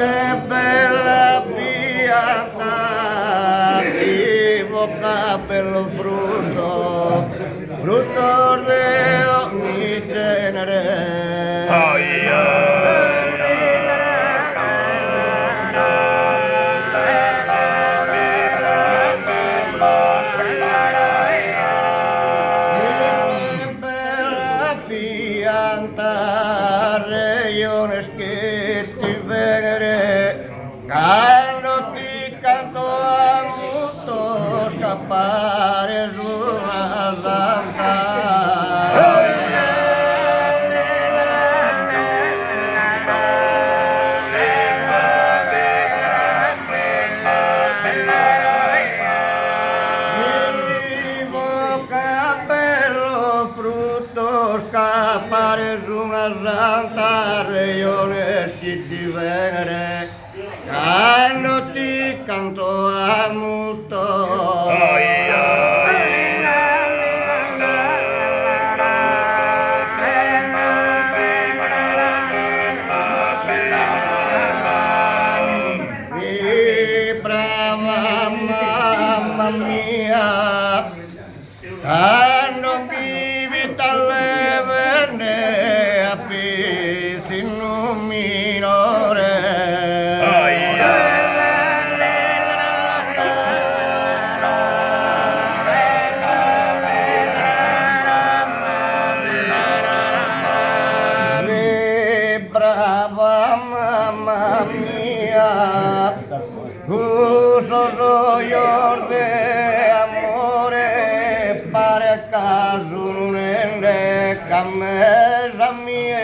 che bella pianta, vivo capello frutto, frutto de ogni genere. Oh, yeah. Regiones che ti venere, quando ti canto a muto scappare sulla santa. Scappare su una santa regione si ti venere, quando ti canto a muto. Oh, yeah. Brava mamma mia, quando vivi dalle verne a pesi in un minore. Oh, yeah. Brava mamma mia, uso soy de amore, pare caso nelle camera mia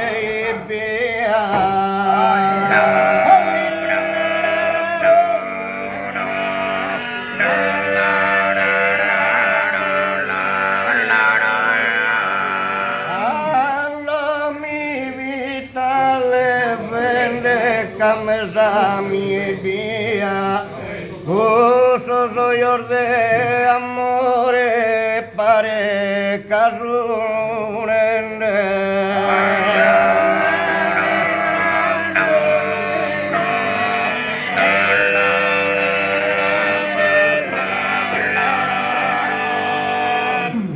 via. Camesa mi via, uso soy de amore, pare casunende.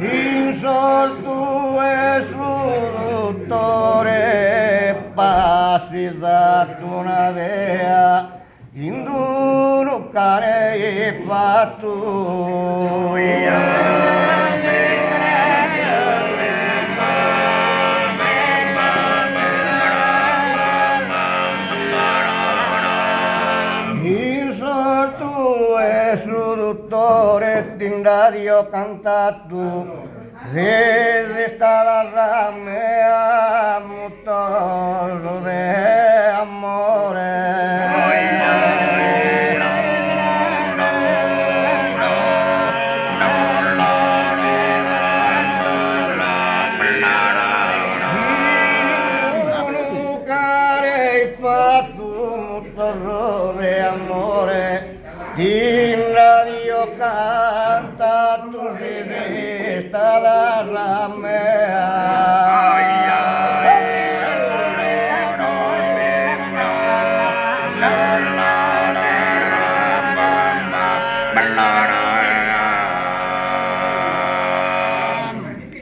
In sol tu es dottore, passi da una dea, induru care e pattuia. Il sortu è dottore, tindario cantato, resta la ramea mutoso de amore. De amore, di radio canta tu rivista la